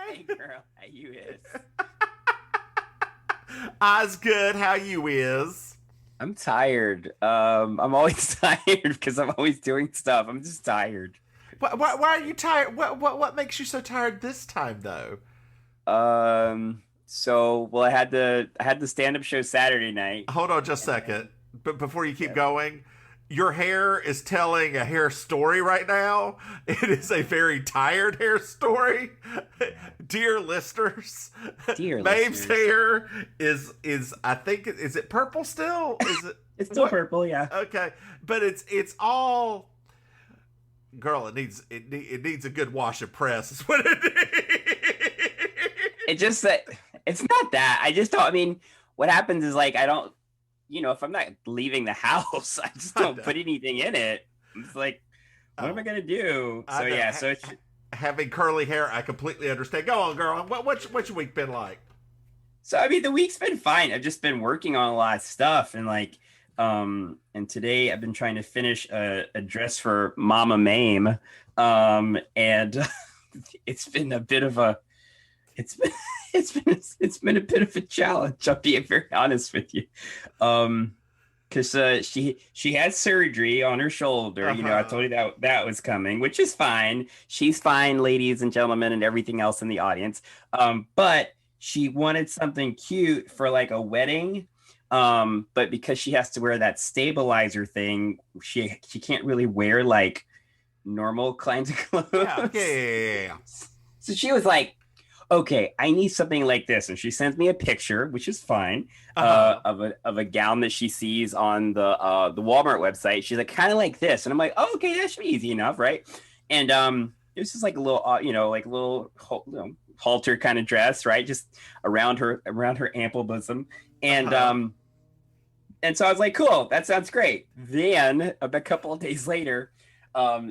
Hey girl, how you is? I's good. How you is? I'm tired. I'm always tired because I'm always doing stuff. I'm just tired. Why are you tired? What makes you so tired this time, though? So I had the stand-up show Saturday night, Hold on just a and second. then But before you keep yes, going, your hair is telling a hair story right now. It is a very tired hair story. Dear listeners, dear Maim's listeners, hair is I think is it purple still? Is it it's still what? purple, yeah. Okay, but it's all girl. It needs a good wash and press. Is what it It just that it's not that. I just don't. I mean, what happens is like I don't. If I'm not leaving the house, I just don't is. put anything in it. It's like, what am I Oh, gonna do? So I know. yeah, so it's Having curly hair, I completely understand. Go on, girl. What's your week been like? So I mean, the week's been fine. I've just been working on a lot of stuff, and and today I've been trying to finish a dress for Mama Maim, and it's been a bit of a, it's been, it's been a bit of a challenge. I'll be very honest with you, because she had surgery on her shoulder. I Uh-huh. told you that was coming, which is fine. She's fine, ladies and gentlemen, and everything else in the audience. But she wanted something cute for like a wedding. But because she has to wear that stabilizer thing, she can't really wear like normal kinds of Yeah, yeah, clothes. yeah, yeah. So she was like, okay, I need something like this. And she sends me a picture, which is fine, Uh-huh. of a gown that she sees on the Walmart website. She's like, kind of like this. And I'm like, oh, okay, that should be easy enough, right? And it was just like a little, like a little halter kind of dress, right? Just around her ample bosom. And Uh-huh. and so I was like, cool, that sounds great. Then a couple of days later,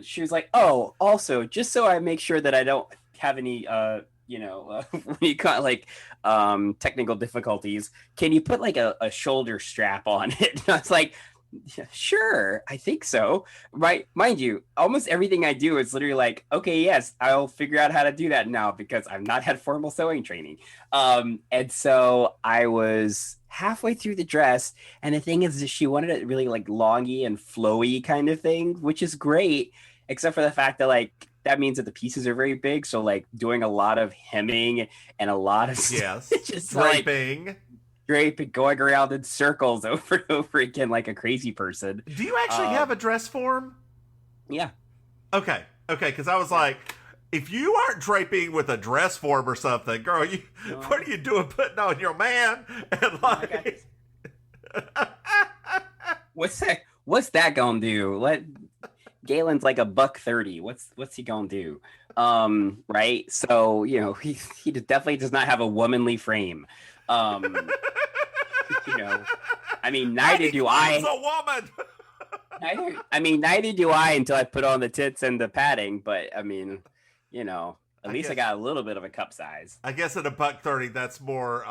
she was like, oh, also, just so I make sure that I don't have any, when you got like technical difficulties, can you put like a shoulder strap on it? And I was like, yeah, sure, I think so. Right. Mind you, almost everything I do is literally like, okay, yes, I'll figure out how to do that now because I've not had formal sewing training. And so I was halfway through the dress, and the thing is that she wanted it really like longy and flowy kind of thing, which is great, except for the fact that like that means that the pieces are very big. So like doing a lot of hemming and a lot of Yes. just like Draping. draping, going around in circles over and over again like a crazy person. Do you actually have Um, a dress form? yeah. Okay. Okay, because I was Yeah. like, if you aren't draping with a dress form or something, girl, No, what are you doing putting on your man? And no, I got like this. What's that gonna do? Galen's like a buck 30. What's he gonna do? Right? So, he definitely does not have a womanly frame. Um, you know, I mean, and neither he do clothes I. a woman. Neither do I until I put on the tits and the padding, but I mean, at I least I guess got a little bit of a cup size. I guess at a buck 30, that's more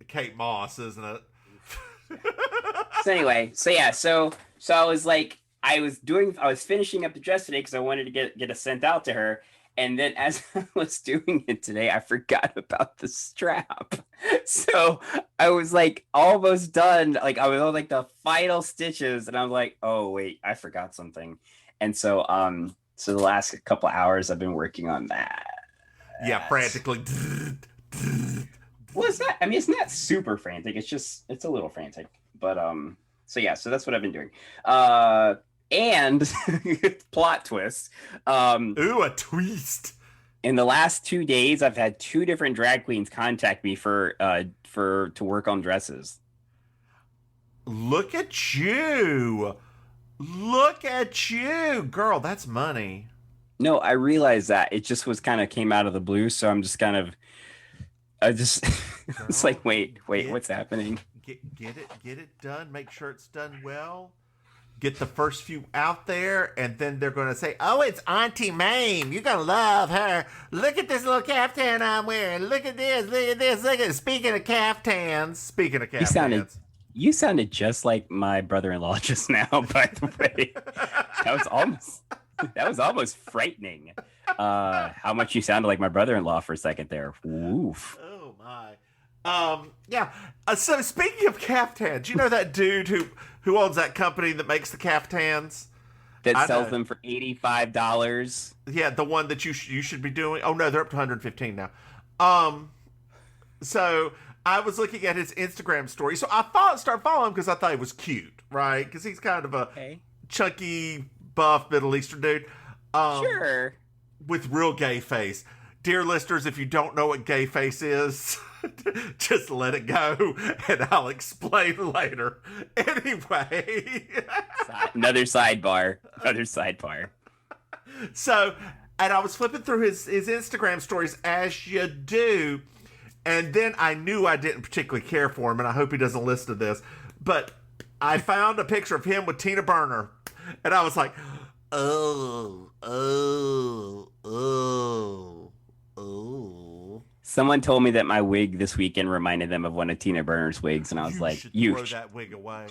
Kate Moss, isn't it? Yeah. So anyway, so yeah, so I was like, I was finishing up the dress today because I wanted to get it sent out to her. And then as I was doing it today, I forgot about the strap. So I was like almost done. Like I was on like the final stitches, and I was like, oh wait, I forgot something. And so the last couple hours I've been working on that. Yeah, frantically. Well, it's not. I mean, it's not super frantic. It's a little frantic. But so yeah, so that's what I've been doing. And plot twist. Ooh, a twist. In the last 2 days, I've had two different drag queens contact me to work on dresses. Look at you. Look at you. Girl, that's money. No, I realized that it just was kind of came out of the blue, so I'm just kind of, I just, it's Girl, like, wait, get what's happening? get it done. Make sure it's done well. Get the first few out there, and then they're gonna say, "Oh, it's Auntie Maim. You're gonna love her. Look at this little caftan I'm wearing. Look at this. Look at this. Look at." Speaking of caftans. Speaking of You sounded caftans. You sounded just like my brother-in-law just now, by the way. That was almost That was almost frightening. How much you sounded like my brother-in-law for a second there. Oof. Oh my. Yeah. So speaking of caftans, you know that dude who owns that company that makes the caftans? That sells them for $85. Yeah, the one that you should be doing. Oh no, they're up to 115 now. So I was looking at his Instagram story. So I started following him because I thought he was cute, right? Because he's kind of a chunky, buff Middle Eastern dude. Sure. With real gay face. Dear listeners, if you don't know what gay face is, just let it go, and I'll explain later. Anyway. Another sidebar. So, and I was flipping through his Instagram stories, as you do, and then I knew I didn't particularly care for him, and I hope he doesn't listen to this, but I found a picture of him with Tina Burner, and I was like, oh. Someone told me that my wig this weekend reminded them of one of Tina Burner's wigs, and I was like, "You should throw that wig away."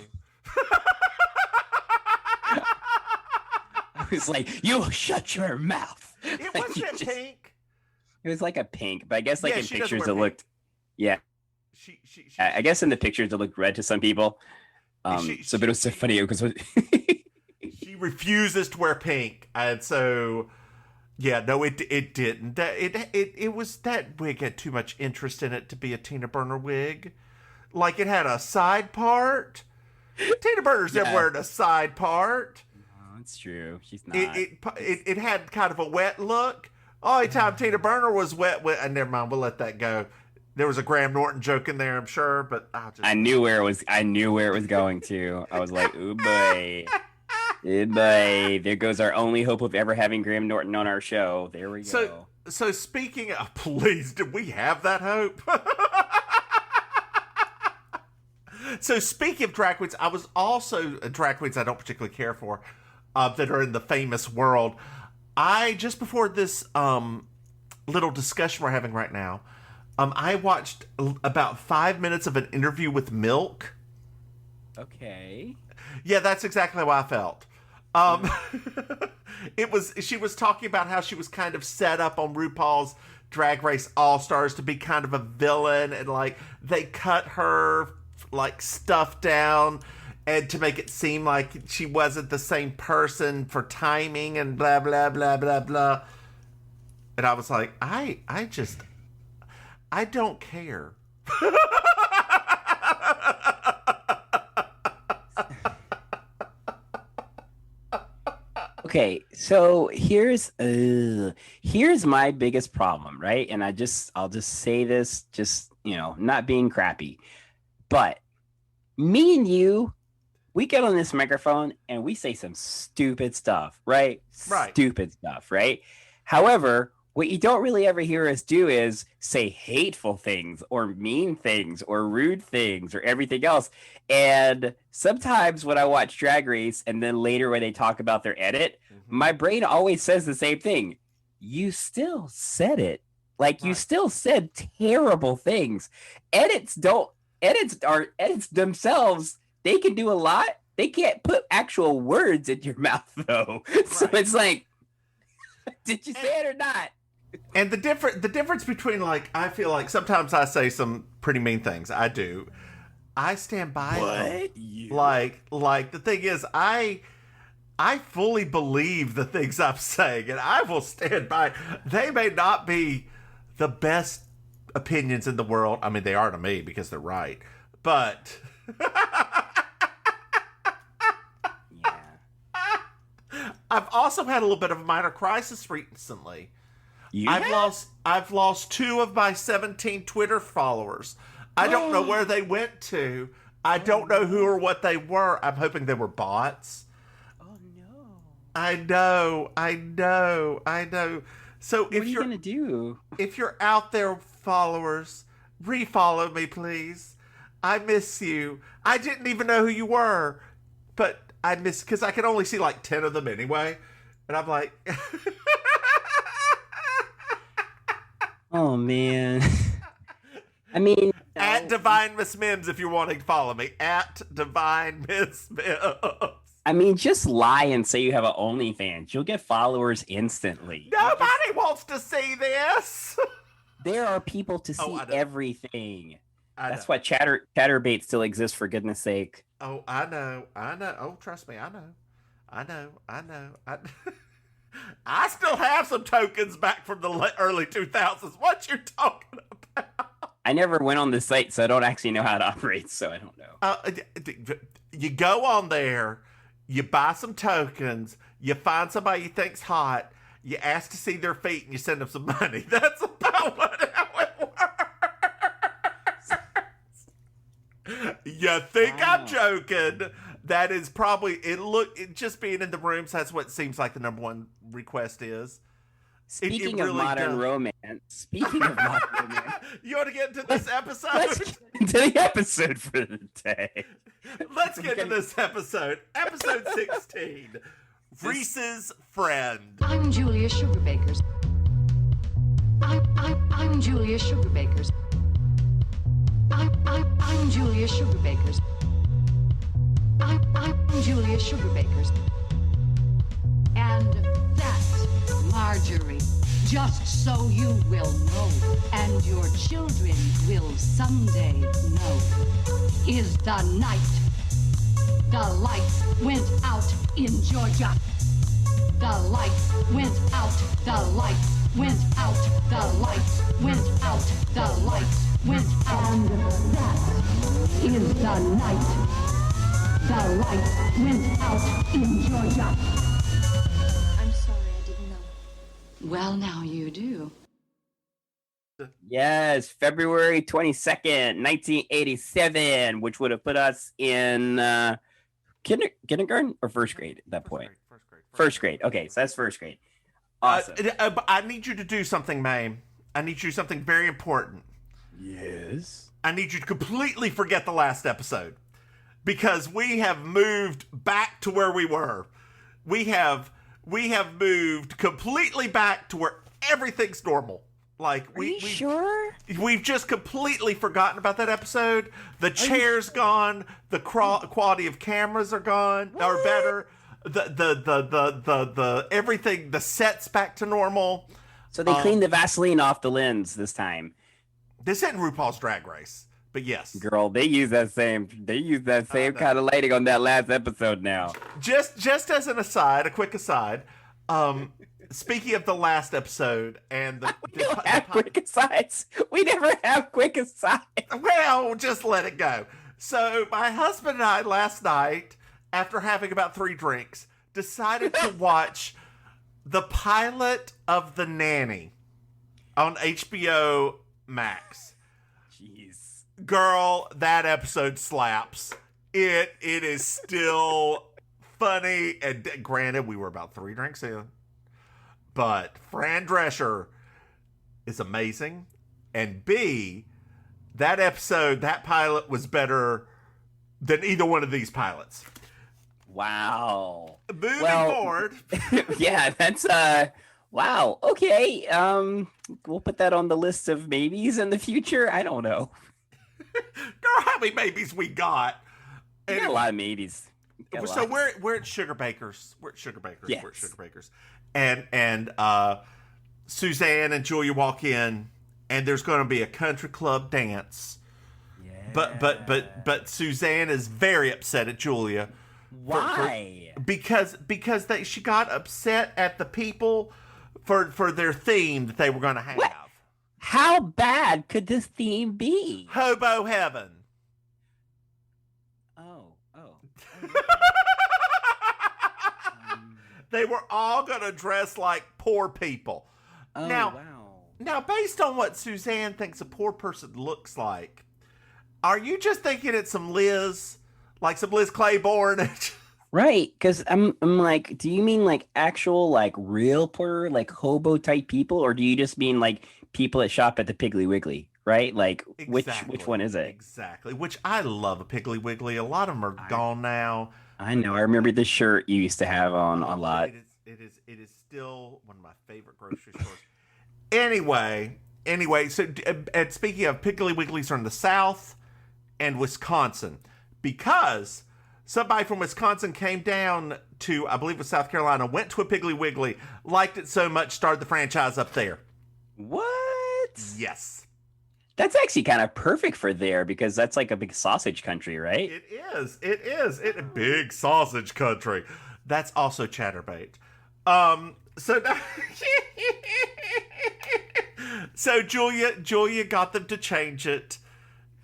I was like, "You shut your mouth." It wasn't pink. It was like a pink, but I guess in pictures it looked. Yeah. I guess in the pictures it looked red to some people. But it was so funny because she refuses to wear pink, and so. Yeah, no, it didn't. It was, that wig had too much interest in it to be a Tina Burner wig. Like, it had a side part. Tina Burner's never wearing a side part. No, it's true. She's not. It had kind of a wet look. Only time Tina Burner was wet, never mind, we'll let that go. There was a Graham Norton joke in there, I'm sure, but I knew where it was going to. I was like, ooh boy. There goes our only hope of ever having Graham Norton on our show. There we go. So speaking of, please, did we have that hope? So speaking of drag queens, I was also drag queens I don't particularly care for, that are in the famous world. Just before this little discussion we're having right now, I watched about 5 minutes of an interview with Milk. Okay. Yeah, that's exactly how I felt. She was talking about how she was kind of set up on RuPaul's Drag Race All-Stars to be kind of a villain, and like they cut her like stuff down and to make it seem like she wasn't the same person for timing and blah blah blah blah blah. And I was like, I don't care. Okay, so here's my biggest problem, right? And I'll just say this, just, not being crappy, but me and you, we get on this microphone and we say some stupid stuff, right? Stupid stuff, right? However, what you don't really ever hear us do is say hateful things or mean things or rude things or everything else. And sometimes when I watch Drag Race and then later when they talk about their edit, my brain always says the same thing. You still said it. Like, you still said terrible things. Edits themselves. They can do a lot. They can't put actual words in your mouth, though. So it's like, did you say it or not? And the difference between, like, I feel like sometimes I say some pretty mean things. I do. I stand by them. Like the thing is, I fully believe the things I'm saying, and I will stand by. They may not be the best opinions in the world. I mean, they are to me because they're right. But I've also had a little bit of a minor crisis recently. I've lost 2 of my 17 Twitter followers. I don't know where they went to. I don't know who or what they were. I'm hoping they were bots. Oh no. I know. So what are you gonna do? If you're out there, followers, refollow me, please. I miss you. I didn't even know who you were, but I miss, because I can only see like 10 of them anyway, and I'm like, oh man. I mean, at Divine Miss Mims if you're wanting to follow me. At Divine Miss Mims. I mean, just lie and say you have an OnlyFans. You'll get followers instantly. Nobody wants to see this. There are people to see I know. everything. I That's know. why Chatterbait still exists, for goodness sake. Oh, I know. Oh, trust me, I know. I still have some tokens back from the early 2000s. What you talking about? I never went on the site, so I don't actually know how it operates, so I don't know. You go on there, you buy some tokens, you find somebody you think's hot, you ask to see their feet, and you send them some money. That's about how it works. You think I'm joking? That is probably it. Just being in the rooms, that's what it seems like the number one request is. Speaking it of really modern does. romance, You want to get into this episode? let's get into the episode for the day. Let's get into this episode. Episode 16. Reese's friend. I'm Julia Sugarbakers. I'm Julia Sugarbakers. I'm Julia Sugarbakers. I'm Julia Sugarbakers. And that's Marjorie. Just so you will know, and your children will someday know, is the night the lights went out in Georgia. The lights went out. The lights went out. The lights went out. The lights went out. And that is the night the lights went out in Georgia. I'm sorry, I didn't know. Well, now you do. Yes, February 22nd, 1987, which would have put us in kindergarten or first grade at that point? First grade. Okay, so that's first grade. Awesome. I need you to do something, Maim. I need you to do something very important. Yes. I need you to completely forget the last episode. Because we have moved back to where we were. We have moved completely back to where everything's normal. Like Are you sure? We've just completely forgotten about that episode. The chair's gone. The quality of cameras are gone. What? Are better. The everything. The set's back to normal. So they cleaned the Vaseline off the lens this time. This isn't RuPaul's Drag Race, but yes. Girl, they use that same kind of lighting on that last episode now. Just as an aside, a quick aside. Speaking of the last episode and We don't have quick asides. We never have quick asides. Well, just let it go. So my husband and I last night, after having about 3 drinks, decided to watch the pilot of The Nanny on HBO Max. Jeez. Girl, that episode slaps. It is still funny, and granted, we were about 3 drinks in. But Fran Drescher is amazing. And B, that episode, that pilot was better than either one of these pilots. Wow. Moving forward. Yeah, that's wow. Okay. We'll put that on the list of maybes in the future. I don't know. Girl, how many babies we got? We got a lot of maybes. So we're at Sugar Bakers. We're at Sugar Bakers. Yes. We're at Sugar Bakers. And Suzanne and Julia walk in, and there's going to be a country club dance. Yeah. But Suzanne is very upset at Julia. Why? Because she got upset at the people for their theme that they were going to have. What? How bad could this theme be? Hobo heaven. Oh. They were all going to dress like poor people. Oh, Now- wow. Now, based on what Suzanne thinks a poor person looks like, are you just thinking it's some Liz? Like some Liz Claiborne? Right, because I'm like, do you mean like actual like real poor like hobo type people, or do you just mean like people that shop at the Piggly Wiggly? Right, like which one is it? Exactly. Which I love a Piggly Wiggly. A lot of them are gone now. I know. I remember the shirt you used to have on a lot. It is still one of my favorite grocery stores. Anyway, so and speaking of Piggly Wigglies are in the South and Wisconsin, because somebody from Wisconsin came down to, I believe it was South Carolina, went to a Piggly Wiggly, liked it so much, started the franchise up there. What? Yes. That's actually kind of perfect for there because that's like a big sausage country, right? It is. It is. It a big sausage country. That's also chatterbait. So so Julia got them to change it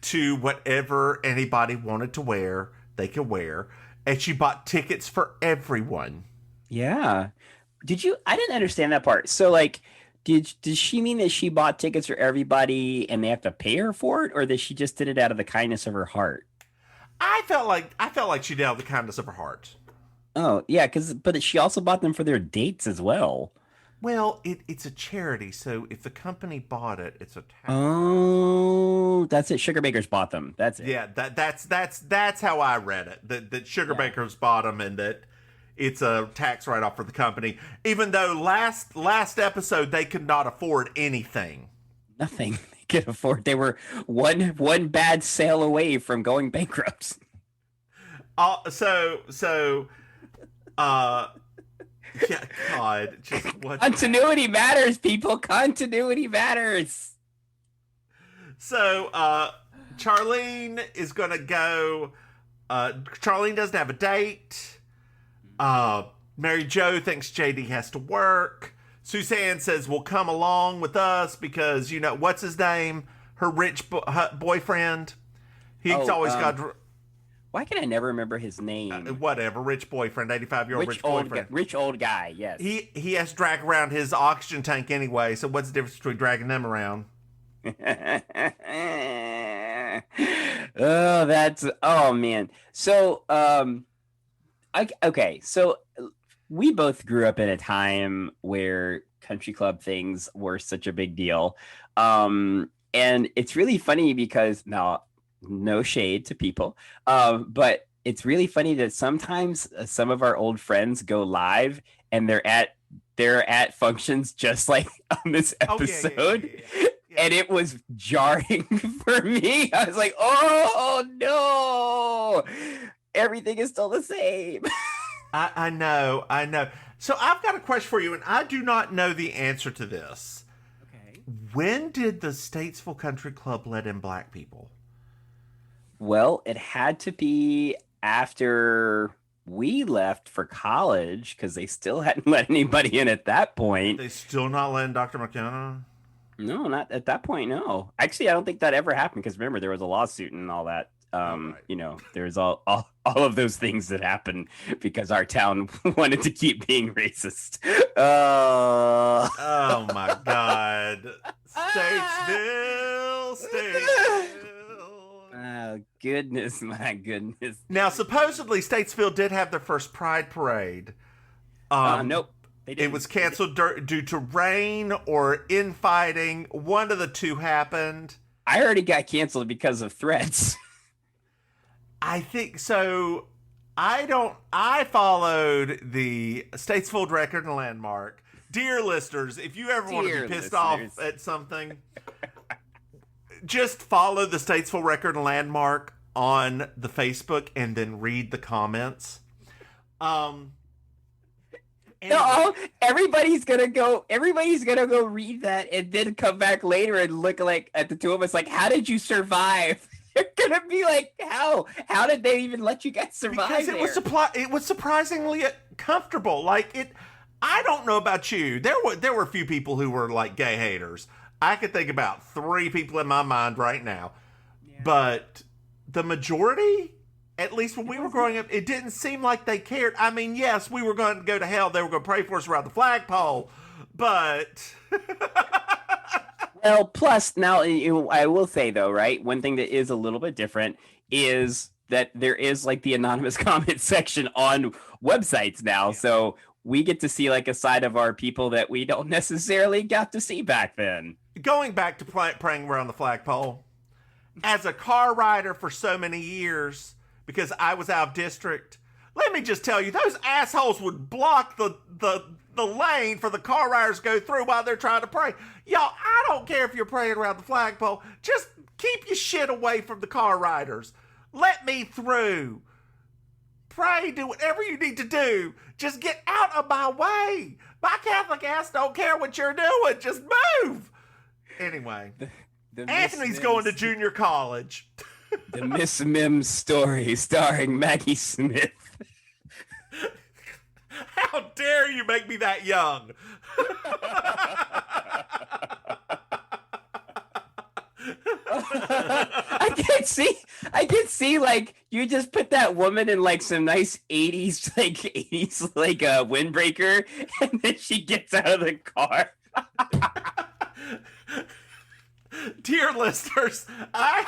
to whatever anybody wanted to wear, they could wear, and she bought tickets for everyone. Yeah. I didn't understand that part. So like, did she mean that she bought tickets for everybody and they have to pay her for it, or that she just did it out of the kindness of her heart? I felt like she did out of the kindness of her heart. Oh, yeah, but she also bought them for their dates as well. Well, it's a charity, so if the company bought it, it's a tax. Oh, that's it. Sugar Bakers bought them. That's it. Yeah, that's how I read it. That Sugar Bakers bought them, and that it's a tax write-off for the company. Even though last episode they could not afford anything. Nothing they could afford. They were one bad sale away from going bankrupt. Yeah, God, just what? Continuity matters, people. Continuity matters. So, Charlene is gonna go. Charlene doesn't have a date. Maryjo thinks JD has to work. Suzanne says, "Well, come along with us because what's his name? Her rich boyfriend. He's always got." Why can I never remember his name? Whatever, rich boyfriend, 85-year-old rich boyfriend. Rich old guy, yes. He has to drag around his oxygen tank anyway, so what's the difference between dragging them around? Oh man. So okay, so we both grew up in a time where country club things were such a big deal. And it's really funny because now, no shade to people, but it's really funny that sometimes some of our old friends go live and they're at functions just like on this episode. Yeah. And it was jarring for me. I was like, oh no, everything is still the same. I know. So I've got a question for you, and I do not know the answer to this. Okay. When did the Statesville Country Club let in black people? Well, it had to be after we left for college because they still hadn't let anybody in at that point. They still not letting Dr. McKenna? No, not at that point, no. Actually, I don't think that ever happened because remember, there was a lawsuit and all that. Right. There's all of those things that happened because our town wanted to keep being racist. Oh, my God. Statesville. Oh, goodness, my goodness. Now, supposedly, Statesville did have their first Pride Parade. Nope. It was canceled due to rain I infighting. One of the two happened. I already got canceled because of threats. I think so. I followed the Statesville Record and Landmark. Dear listeners, if you ever want to be pissed off at something, just follow the Statesville Record and Landmark on the Facebook and then read the comments. No, everybody's gonna go read that and then come back later and look like at the two of us like, how did you survive? They're gonna be like, how did they even let you guys survive? Because it was surprisingly comfortable. Like it, I don't know about you. There were a few people who were like gay haters. I could think about 3 people in my mind right now, but the majority, at least when we were growing up, it didn't seem like they cared. I mean, yes, we were going to go to hell. They were going to pray for us around the flagpole, but... Well, plus, now, I will say, though, right, one thing that is a little bit different is that there is, like, the anonymous comment section on websites now, so we get to see, like, a side of our people that we don't necessarily got to see back then. Going back to praying around the flagpole, as a car rider for so many years... because I was out of district. Let me just tell you, those assholes would block the lane for the car riders to go through while they're trying to pray. Y'all, I don't care if you're praying around the flagpole. Just keep your shit away from the car riders. Let me through. pray, do whatever you need to do. Just get out of my way. My Catholic ass don't care what you're doing. Just move. Anyway, Anthony's going to junior college. The Miss Mims story starring Maggie Smith. How dare you make me that young? I can see like you just put that woman in like some nice 80s windbreaker, and then she gets out of the car. Dear listeners, I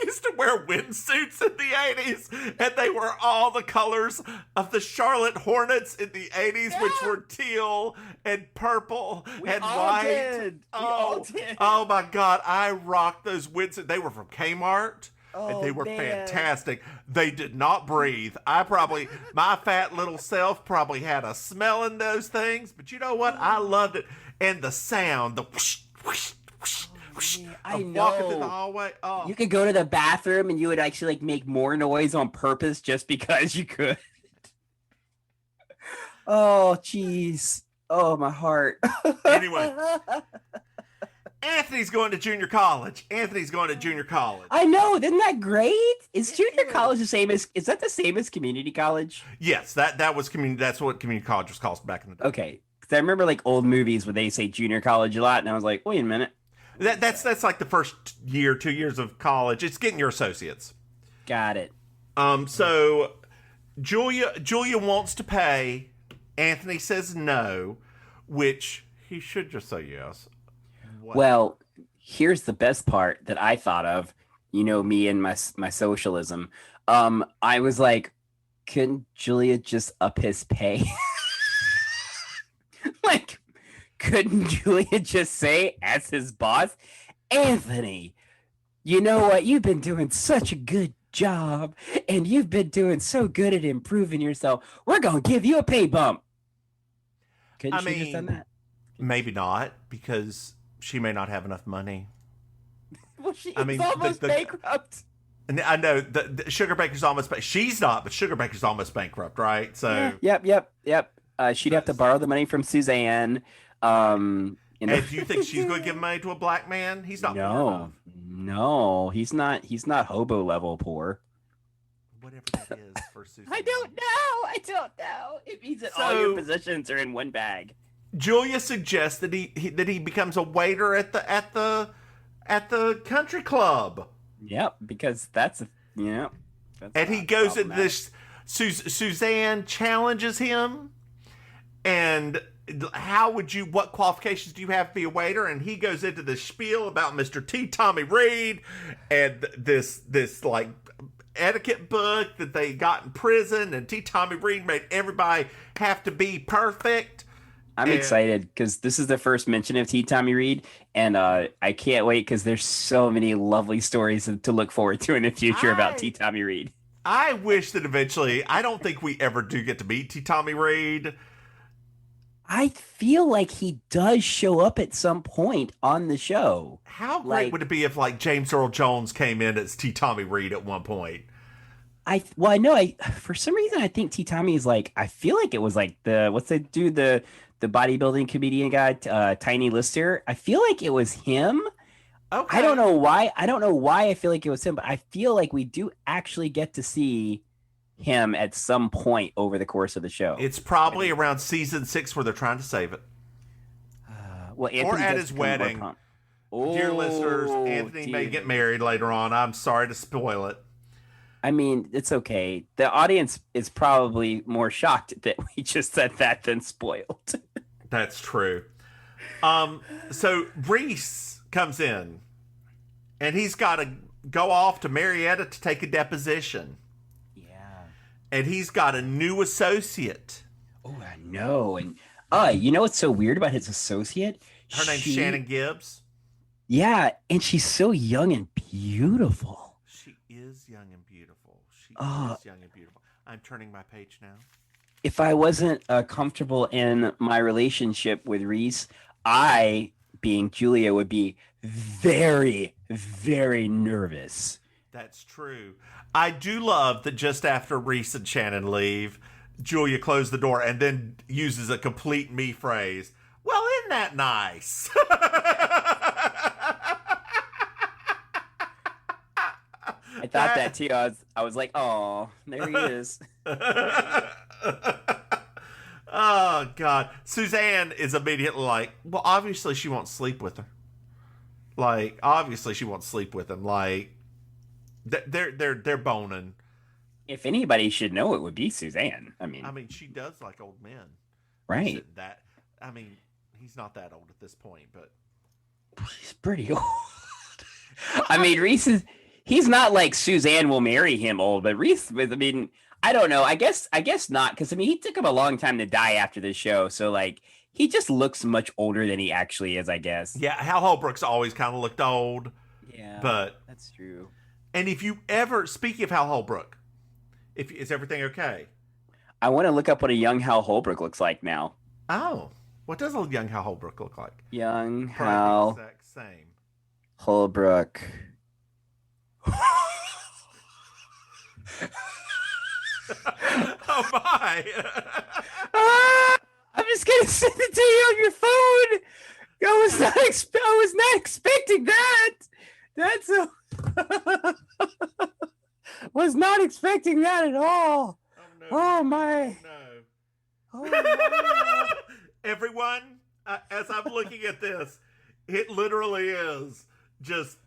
used to wear windsuits in the 80s, and they were all the colors of the Charlotte Hornets in the 80s, which were teal and purple and white. We all did. Oh my God, I rocked those windsuits. They were from Kmart. And they were fantastic. They did not breathe. My fat little self probably had a smell in those things, but you know what? I loved it. And the sound, the whoosh, whoosh, whoosh, whoosh, I know. walking through the hallway. Oh. You could go to the bathroom and you would actually like make more noise on purpose just because you could. Oh, jeez. Oh, my heart. Anyway. Anthony's going to junior college. I know. Isn't that great? Is junior college the same as? Is that the same as community college? Yes, that was community. That's what community college was called back in the day. Okay, because I remember like old movies where they say junior college a lot, and I was like, wait a minute. That's like the first year, 2 years of college. It's getting your associates. Got it. So Julia wants to pay. Anthony says no, which he should just say yes. What? Well, here's the best part that I thought of. You know me and my socialism. I was like, couldn't Julia just up his pay? Like, couldn't Julia just say, as his boss, Anthony, you know what? You've been doing such a good job, and you've been doing so good at improving yourself. We're gonna give you a pay bump. Couldn't she just done that? Maybe not, because she may not have enough money. Well, she's almost bankrupt. And I know the Sugar Baker's almost, she's not, but Sugar Baker's almost bankrupt, right? So Yep. She'd have to borrow the money from Suzanne. And do you think she's going to give money to a black man? He's not. No, he's not. He's not hobo level poor. Whatever that is for Suzanne. I don't know. It means that all your positions are in one bag. Julia suggests that he becomes a waiter at the country club. Yep, because that's and he goes into this. Suzanne challenges him, and what qualifications do you have to be a waiter? And he goes into this spiel about Mr. T. Tommy Reed and this like etiquette book that they got in prison, and T. Tommy Reed made everybody have to be perfect. I'm excited because this is the first mention of T. Tommy Reed, and I can't wait because there's so many lovely stories to look forward to in the future about T. Tommy Reed. I wish that eventually, I don't think we ever do get to meet T. Tommy Reed. I feel like he does show up at some point on the show. How great would it be if like James Earl Jones came in as T. Tommy Reed at one point? I know for some reason I think T. Tommy is like, I feel like it was like the bodybuilding comedian guy, Tiny Lister. I feel like it was him. Okay. I don't know why I feel like it was him, but I feel like we do actually get to see him at some point over the course of the show. It's probably around season 6 where they're trying to save it. Or at his wedding. Dear listeners, Anthony may get married later on. I'm sorry to spoil it. I mean, it's okay. The audience is probably more shocked that we just said that than spoiled. That's true. So Reese comes in, and he's got to go off to Marietta to take a deposition. Yeah. And he's got a new associate. Oh, I know. And you know what's so weird about his associate? Her name's Shannon Gibbs. Yeah, and she's so young and beautiful. She is young and beautiful. I'm turning my page now. If I wasn't comfortable in my relationship with Reese, I, being Julia, would be very, very nervous That's true. I do love that just after Reese and Shannon leave, Julia closed the door and then uses a complete me phrase. Well, isn't that nice? I thought that too. I was like, oh, there he is. Oh, God. Suzanne is immediately like, well, obviously she won't sleep with her. Like, obviously she won't sleep with him. Like, they're boning. If anybody should know, it would be Suzanne. I mean, she does like old men. Right. He's not that old at this point, but he's pretty old. I mean, he's not like Suzanne will marry him old, but Reese, I mean, I don't know. I guess not, because I mean, he took him a long time to die after this show, so like he just looks much older than he actually is, I guess. Yeah, Hal Holbrook's always kind of looked old. Yeah, but that's true. And if you ever, speaking of Hal Holbrook, is everything okay? I want to look up what a young Hal Holbrook looks like now. Oh, what does a young Hal Holbrook look like? Young Hal exact same. Holbrook. Oh my! I'm just gonna send it to you on your phone. I was not expecting that. That's was not expecting that at all. Oh, no. Oh my! No. Oh, my. Everyone, as I'm looking at this, it literally is just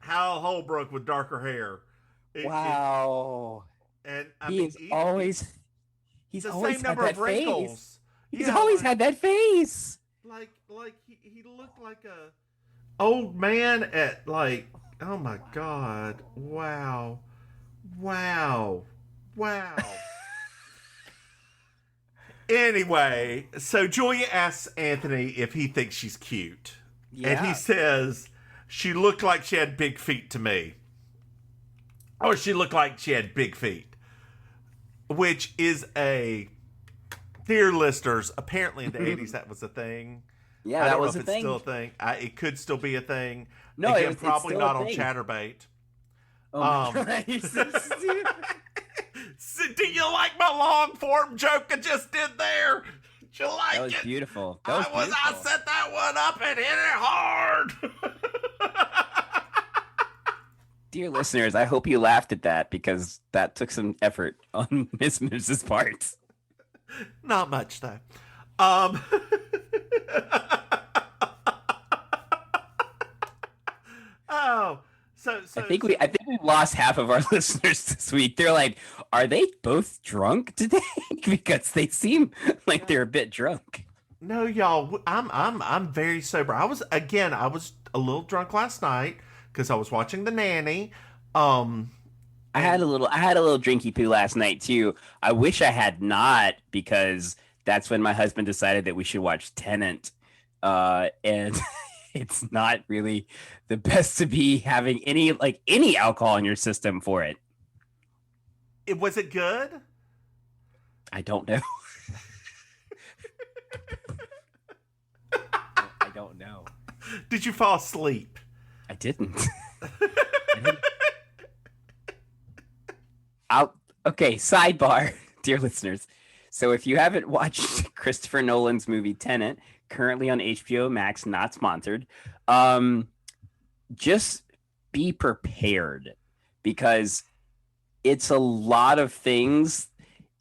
Hal Holbrook with darker hair. Wow! And He's always the always same had number that of wrinkles. face. He's always had that face. Like he looked like a old man at like, oh my God. Wow. Anyway, so Julia asks Anthony if he thinks she's cute. Yeah. And he says, she looked like she had big feet to me. Or she looked like she had big feet. Which is dear listeners, apparently in the 80s that was a thing. Yeah, that was a thing. It's still a thing. It could still be a thing. No, again, probably not on thing. Chatterbait. Oh my God, you're so stupid. So do you like my long form joke I just did there? Did you like it? That was beautiful. I set that one up and hit it hard. Dear listeners, I hope you laughed at that because that took some effort on Miss Mims's part. Not much though. Oh, so I think we lost half of our listeners this week. They're like, are they both drunk today? Because they seem like they're a bit drunk. No, y'all, I'm very sober. I was a little drunk last night because I was watching The Nanny. I had a little drinky poo last night too. I wish I had not, because that's when my husband decided that we should watch Tenet. And it's not really the best to be having any alcohol in your system for it. Was it good? I don't know. I don't know. Did you fall asleep? I didn't. Okay, sidebar, dear listeners. So if you haven't watched Christopher Nolan's movie Tenet, currently on HBO Max, not sponsored, just be prepared, because it's a lot of things.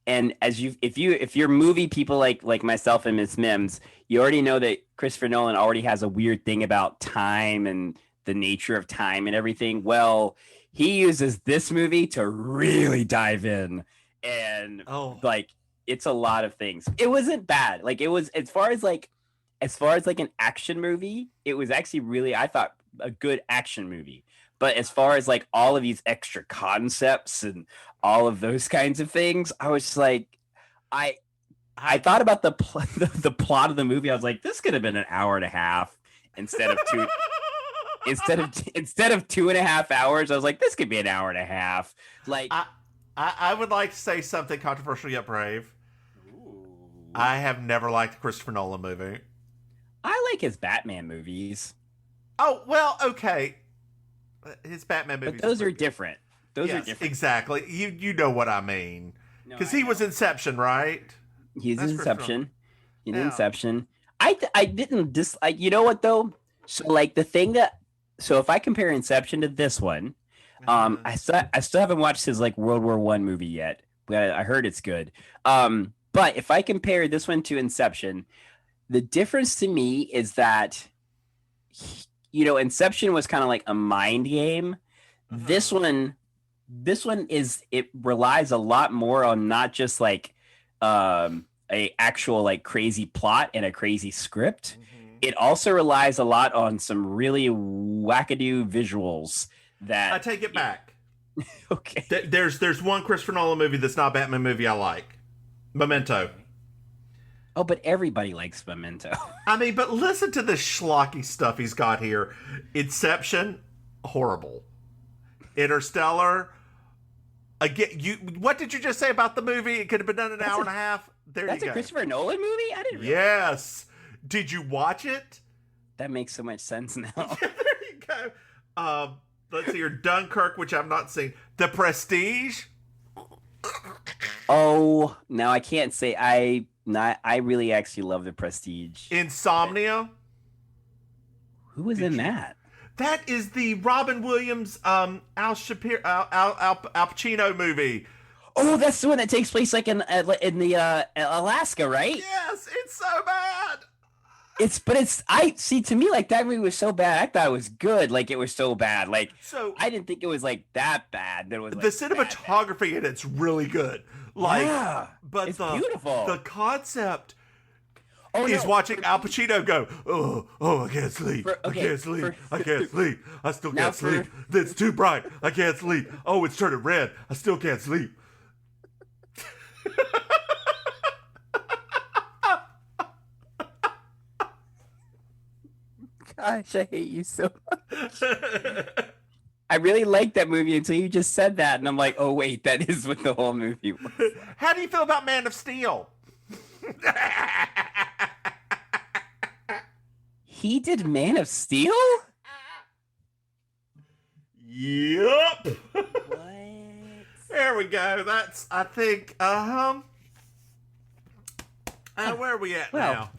And if you're movie people like myself and Miss Mims, you already know that Christopher Nolan already has a weird thing about time and the nature of time and everything. Well, he uses this movie to really dive in, and it's a lot of things. It wasn't bad. Like, it was, as far as an action movie, it was actually really, I thought, a good action movie. But as far as like all of these extra concepts and all of those kinds of things, I was just like, I thought about the plot of the movie. I was like, this could have been an hour and a half instead of two. Instead of 2.5 hours, I was like, this could be an hour and a half. Like, I would like to say something controversial yet brave. Ooh. I have never liked a Christopher Nolan movie. I like his Batman movies. Oh, well, okay. His Batman movies, but those are different. Those are Yes, different. exactly. You know what I mean. No, Because I he was know. Inception, right? He's That's Christopher Inception. In Nolan. Inception. I didn't dislike. You know what though? So like the thing that. So if I compare Inception to this one, Uh-huh. I still haven't watched his like World War One movie yet, but I heard it's good. But if I compare this one to Inception, the difference to me is that, Inception was kind of like a mind game. This one it relies a lot more on not just like a actual like crazy plot and a crazy script. It also relies a lot on some really wackadoo visuals that I take it back. Okay. There's one Christopher Nolan movie that's not a Batman movie I like. Memento. Oh, but everybody likes Memento. I mean, but listen to the schlocky stuff he's got here. Inception, horrible. Interstellar, again, what did you just say about the movie? It could have been done in an hour and a half. There you go. That's a Christopher Nolan movie? I didn't realize. Yes. Did you watch it? That makes so much sense now. There you go. Let's see here. Dunkirk, which I've not seen. The Prestige. Oh, now I can't say I really actually love The Prestige. Insomnia. Who was in that? That is the Robin Williams, Al Pacino movie. Oh, that's the one that takes place like in the Alaska, right? Yes, it's so bad. To me, like that movie was so bad. I thought it was good. Like it was so bad. Like So I didn't think it was like that bad. That it was like, the cinematography in it's really good. Like, yeah, but it's the beautiful. The concept Oh, is no. watching Al Pacino go, I can't sleep. I can't sleep. I can't sleep. I still can't sleep. It's too bright. I can't sleep. Oh, it's turning red. I still can't sleep. Gosh, I hate you so much. I really liked that movie until you just said that, and I'm like, oh wait, that is what the whole movie was. How do you feel about Man of Steel? He did Man of Steel? Yup. What? There we go. That's, I think, where are we at now?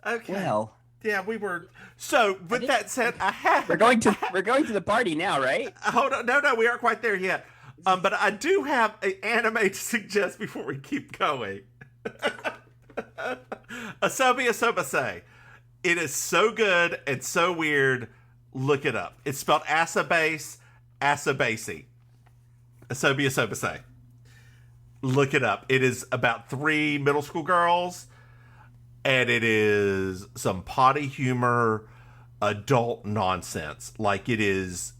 Okay. Well, Yeah, we were. So, with that said, I have. we're going to the party now, right? Hold on. No, we aren't quite there yet. But I do have an anime to suggest before we keep going. Asobi Asobase. It is so good and so weird. Look it up. It's spelled Asabase, Asabase. Asobi Asobase. Look it up. It is about 3 middle school girls. And it is some potty humor, adult nonsense. Like it is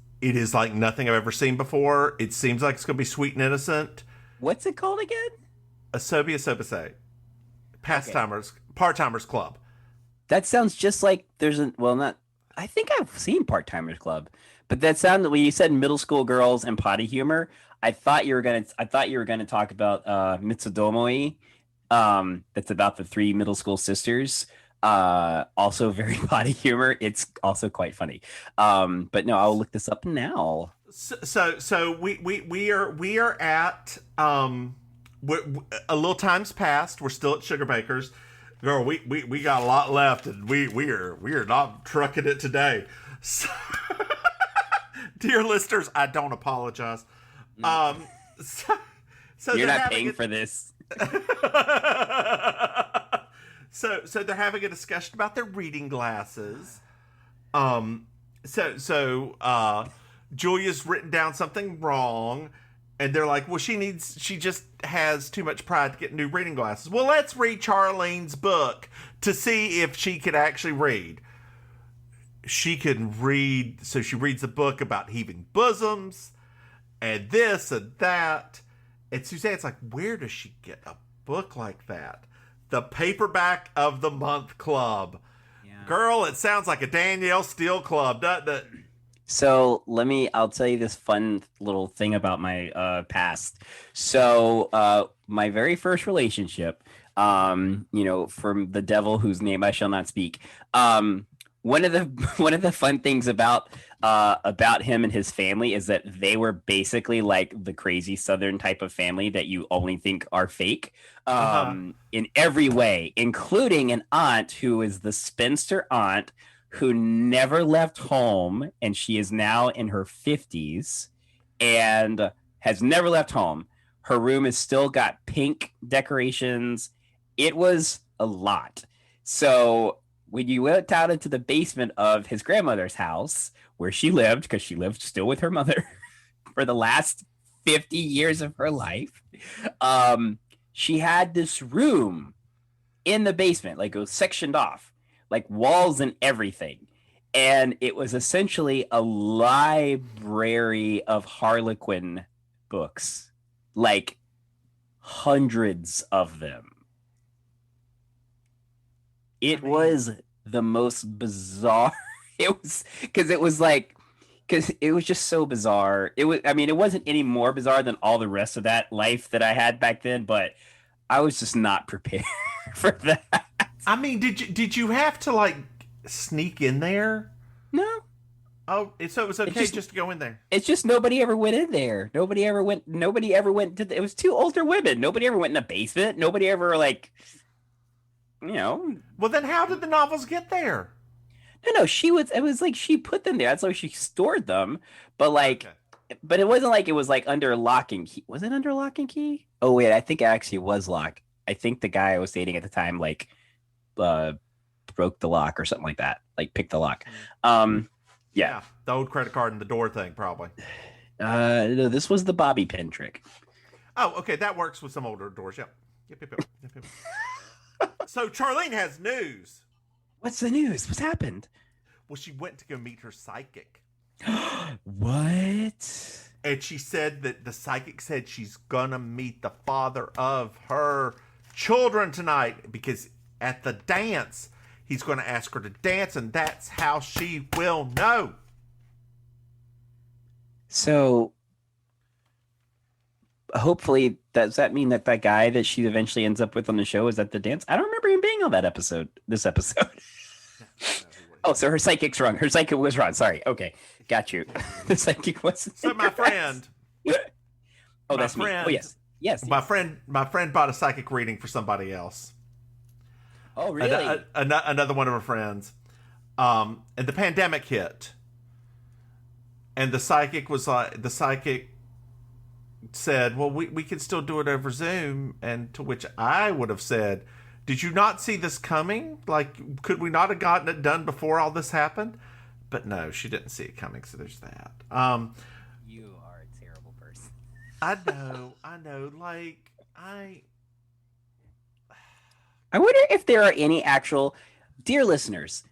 like nothing I've ever seen before. It seems like it's going to be sweet and innocent. What's it called again? Asobi Asobase. Part-Timers Club. That sounds just like I think I've seen Part Timers Club, but that sounded when you said middle school girls and potty humor. I thought you were gonna talk about Mitsudomoi. That's about the 3 middle school sisters. Also very potty humor. It's also quite funny. But no, I'll look this up now. So we are at a little time's passed. We're still at Sugar Bakers. Girl, we got a lot left, and we are not trucking it today. So, dear listeners, I don't apologize. So You're not paying for this. So they're having a discussion about their reading glasses. Julia's written down something wrong, and they're like, well, she just has too much pride to get new reading glasses. Well, let's read Charlene's book to see if she could actually read. She can read, so she reads a book about heaving bosoms and this and that. And Suzanne's like, where does she get a book like that? The Paperback of the Month Club. Yeah. Girl, it sounds like a Danielle Steele club, doesn't it? So I'll tell you this fun little thing about my past. So my very first relationship, from the devil whose name I shall not speak, one of the one of the fun things about him and his family is that they were basically like the crazy Southern type of family that you only think are fake, in every way, including an aunt who is the spinster aunt who never left home, and she is now in her 50s and has never left home. Her room has still got pink decorations. It was a lot. So when you went out into the basement of his grandmother's house, where she lived, because she lived still with her mother for the last 50 years of her life, she had this room in the basement, like it was sectioned off, like walls and everything. And it was essentially a library of Harlequin books, like hundreds of them. It was the most bizarre. It was because it was just so bizarre. It was, I mean, it wasn't any more bizarre than all the rest of that life that I had back then, but I was just not prepared for that. I mean, did you have to like sneak in there? No. Oh, so it was okay just to go in there. It's just nobody ever went in there. Nobody ever went to it was two older women. Nobody ever went in the basement. Nobody ever like, you know. Well, then how did the novels get there? No, it was like she put them there. That's why she stored them. But like, but it wasn't like it was like under lock and key. Was it under lock and key? Oh wait, I think it actually was locked. I think the guy I was dating at the time like broke the lock or something like that. Like picked the lock. Yeah, the old credit card in the door thing, probably. No, this was the bobby pin trick. Oh, okay, that works with some older doors. Yep. So Charlene has news. What's the news? What's happened? Well, she went to go meet her psychic. What? And she said that the psychic said she's gonna meet the father of her children tonight because at the dance, he's going to ask her to dance, and that's how she will know. So, hopefully, does that mean that guy that she eventually ends up with on the show is at the dance? I don't remember him being on that episode. This episode. Oh, so her psychic's wrong. Her psychic was wrong. Sorry. Okay, got you. The psychic wasn't. So my friend. Oh, that's me. Oh, yes. Yes. My friend bought a psychic reading for somebody else. Oh, really? Another one of her friends. And the pandemic hit. And the psychic said, well, we can still do it over Zoom. And to which I would have said, did you not see this coming? Like, could we not have gotten it done before all this happened? But no, she didn't see it coming. So there's that. You are a terrible person. I know. Like, I wonder if there are any actual, dear listeners,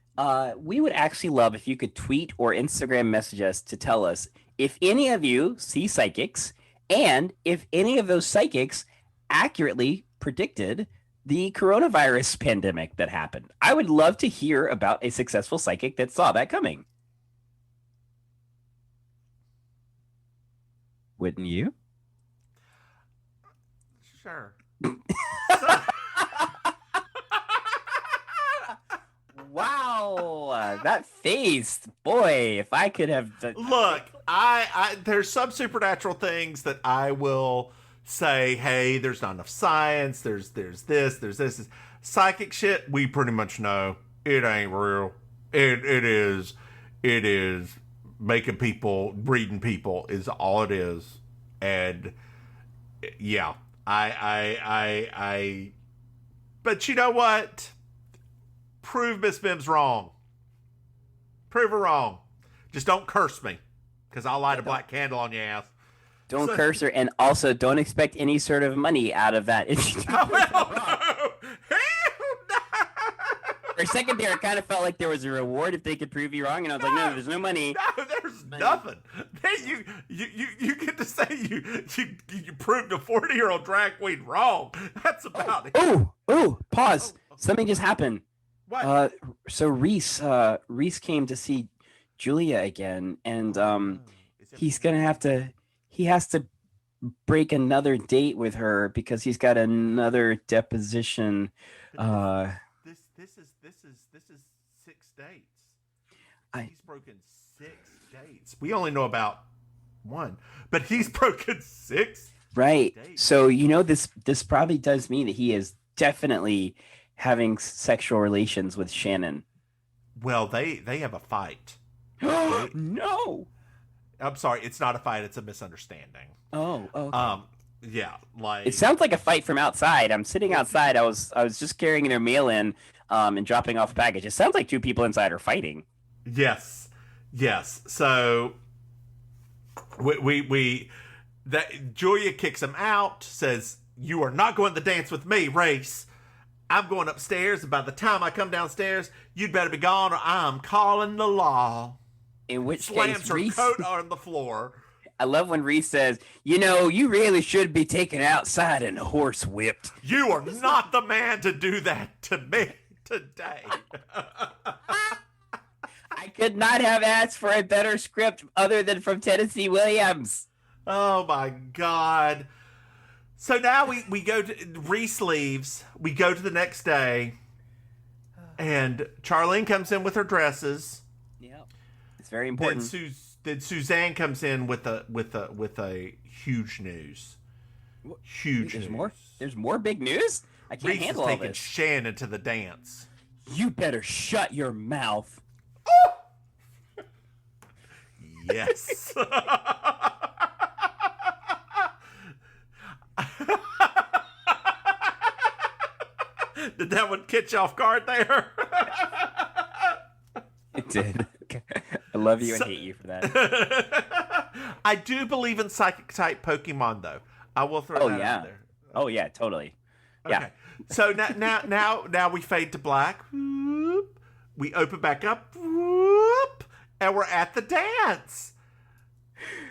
we would actually love if you could tweet or Instagram message us to tell us if any of you see psychics and if any of those psychics accurately predicted the coronavirus pandemic that happened. I would love to hear about a successful psychic that saw that coming. Wouldn't you? Sure. Wow, that face, boy! If I could have look, I there's some supernatural things that I will say, hey, there's not enough science. There's this psychic shit. We pretty much know it ain't real. It is making people, reading people is all it is, and yeah, I. But you know what? Prove Miss Mims wrong. Prove her wrong. Just don't curse me, because I'll light a black candle on your ass. Don't curse her, and also don't expect any sort of money out of that. Oh, hell no! Hell no! For a second there, it kind of felt like there was a reward if they could prove you wrong, and I was like, no, there's no money. No, there's nothing. Then you get to say you proved a 40-year-old drag queen wrong. That's about it. Oh, pause. Something just happened. What? So Reese came to see Julia again, and he's gonna have to. He has to break another date with her because he's got another deposition. This is 6 dates. He's broken 6 dates. We only know about 1, but he's broken 6. Right. Dates. So this probably does mean that he is definitely having sexual relations with Shannon. Well, they have a fight. No. I'm sorry, it's not a fight, it's a misunderstanding. Oh, okay. Yeah, like It sounds like a fight from outside. I'm sitting outside. I was just carrying their mail in and dropping off a package. It sounds like 2 people inside are fighting. Yes. So Julia kicks him out, says, "You are not going to the dance with me, Reese. I'm going upstairs, and by the time I come downstairs, you'd better be gone or I'm calling the law." In which Slams case, her Reese, coat on the floor. I love when Reese says, you really should be taken outside and horse whipped. You are not the man to do that to me today. I could not have asked for a better script other than from Tennessee Williams. Oh my God. So now we go to, Reese leaves. We go to the next day. And Charlene comes in with her dresses. Yep. It's very important. Then Suzanne comes in with a huge news. Huge There's news. more? There's more big news? I can't Reese is handle all taking this. Shannon to the dance. You better shut your mouth. Yes. Did that one catch you off guard there? It did. I love you and hate you for that. I do believe in psychic type Pokemon, though. I will throw that out there. Oh yeah, totally. Okay. Yeah. So now we fade to black. Whoop. We open back up. Whoop. And we're at the dance.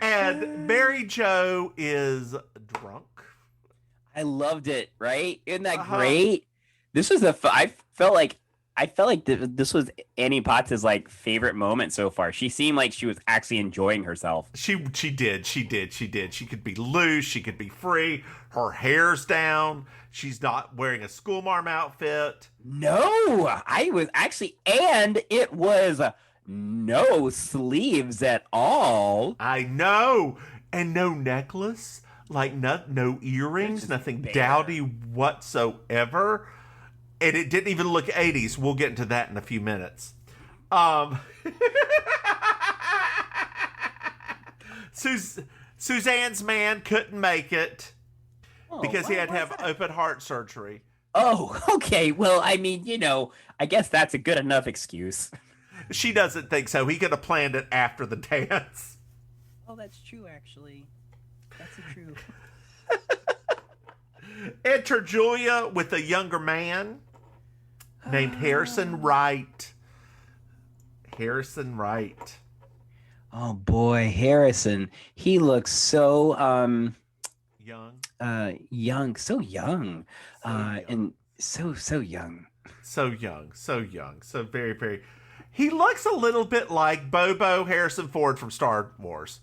And Maryjo is drunk. I loved it, right? Isn't that great? This was I felt like this was Annie Potts' like favorite moment so far. She seemed like she was actually enjoying herself. She did. She could be loose. She could be free. Her hair's down. She's not wearing a schoolmarm outfit. No, I was actually, and it was no sleeves at all. I know. And no necklace. Like no earrings. Nothing bare. dowdy whatsoever. And it didn't even look 80s. We'll get into that in a few minutes. Suzanne's man couldn't make it because he had to have open heart surgery. Oh, okay. Well, I mean, I guess that's a good enough excuse. She doesn't think so. He could have planned it after the dance. Oh, that's true, actually. That's true. Enter Julia with a younger man named Harrison Wright. Harrison Wright. Oh boy, Harrison. He looks so Young. young, so young. And so young. So young. So very, very. He looks a little bit like Bobo Harrison Ford from Star Wars.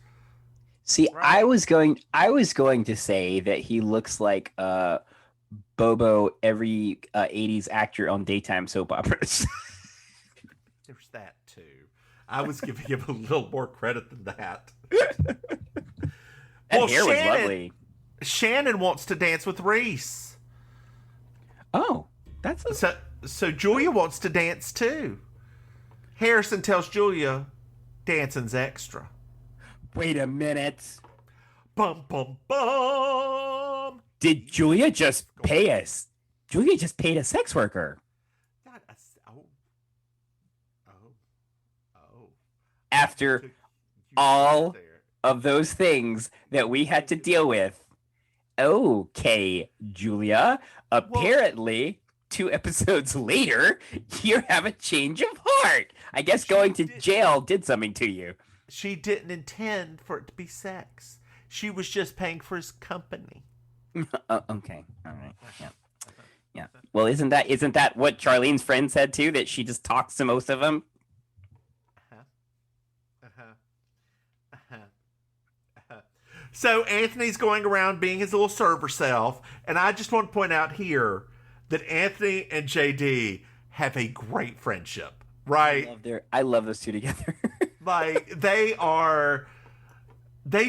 See, Right. I was going to say that he looks like Bobo, every 80s actor on daytime soap operas. There's that too. I was giving him a little more credit than that. That hair was lovely. Shannon wants to dance with Reese. Oh, that's So Julia wants to dance too. Harrison tells Julia, dancing's extra. Wait a minute. Bum bum bum. Did Julia just pay us? Julia just paid a sex worker. Not a, After You all there. of those things that we had to deal with. Okay, Julia. Apparently, 2 episodes later, you have a change of heart. I guess going to jail did something to you. She didn't intend for it to be sex. She was just paying for his company. Okay, all right, yeah. Well, isn't that what Charlene's friend said too? That she just talks to most of them. So Anthony's going around being his little server self, and I just want to point out here that Anthony and JD have a great friendship. right? I love those two together. Like they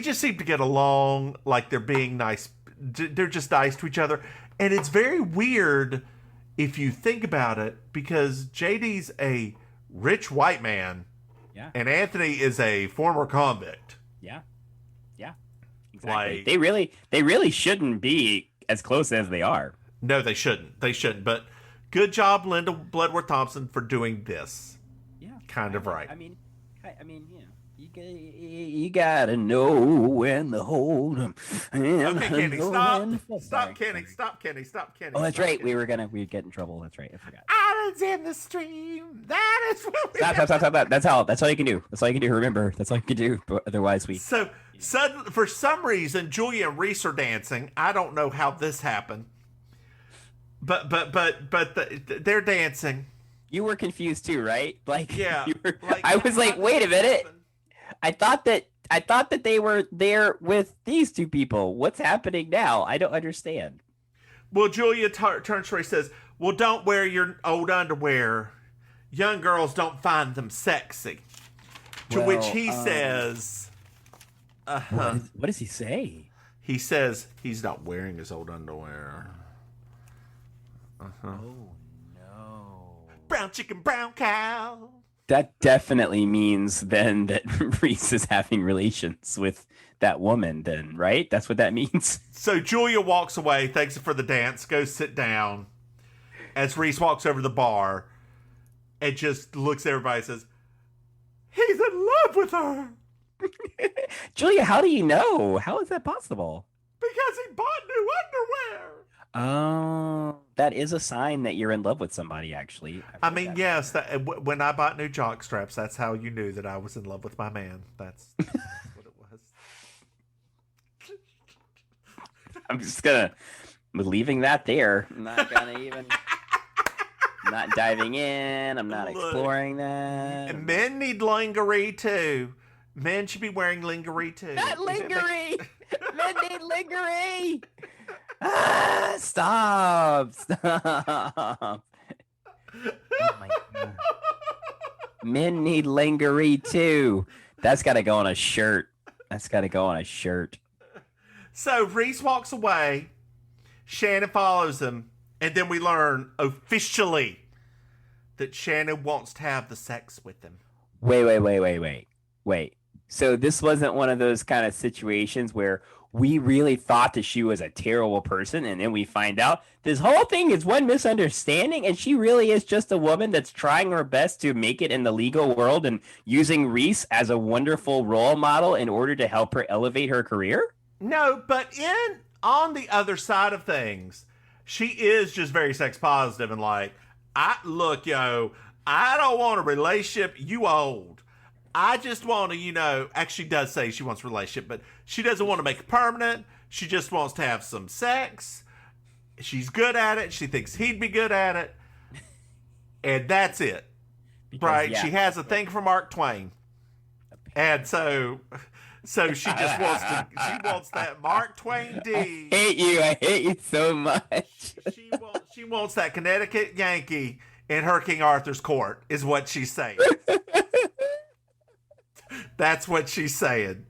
just seem to get along. Like they're being nice. They're just nice to each other, and it's very weird if you think about it, because JD's a rich white man, Yeah. and Anthony is a former convict. Yeah. Exactly. Like, they really shouldn't be as close as they are. No, they shouldn't. But good job, Linda Bloodworth Thompson, for doing this. Yeah. Kind of right. I mean, you gotta know when to hold 'em. Okay, Kenny, stop, Kenny. Oh, that's right. We'd get in trouble. That's right. I forgot. Islands in the stream. That is what we Stop. That's all you can do. That's all you can do. Remember, that's all you can do. But otherwise, So, for some reason, Julia and Reese are dancing. I don't know how this happened. But they're dancing. You were confused too, right? Like, Yeah. I was like, wait a minute. I thought that they were there with these two people. What's happening now? I don't understand. Well, Julia turns to Reese, says, "Well, don't wear your old underwear. Young girls don't find them sexy." To which he says, What does he say? He says he's not wearing his old underwear. Oh no! Brown chicken, brown cow. That definitely means then that Reese is having relations with that woman. Then, right? That's what that means. So Julia walks away, thanks for the dance, goes sit down. As Reese walks over to the bar and just looks at everybody and says, "He's in love with her." Julia, how do you know? How is that possible? Because he bought new underwear. Oh, that is a sign that you're in love with somebody, actually. I mean, yes, when I bought new jock straps, that's how you knew that I was in love with my man. That's what it was. I'm just leaving that there. I'm not gonna even, not diving in. I'm not exploring that. And men need lingerie too. Men should be wearing lingerie too. Not lingerie. Men need lingerie. Stop. Oh my God. Men need lingerie too. That's got to go on a shirt. So Reese walks away. Shannon follows him. And then we learn officially that Shannon wants to have the sex with him. Wait. So this wasn't one of those kind of situations where we really thought that she was a terrible person, and then we find out this whole thing is one misunderstanding, and she really is just a woman that's trying her best to make it in the legal world and using Reese as a wonderful role model in order to help her elevate her career? No, but on the other side of things, she is just very sex positive and like, I don't want a relationship. You old. I just want to, actually does say she wants a relationship, but she doesn't want to make it permanent. She just wants to have some sex. She's good at it. She thinks he'd be good at it. And that's it. Because, right? Yeah. She has a thing for Mark Twain. And so she just wants that Mark Twain D. I hate you so much. She wants that Connecticut Yankee in her King Arthur's court, is what she's saying. That's what she's saying.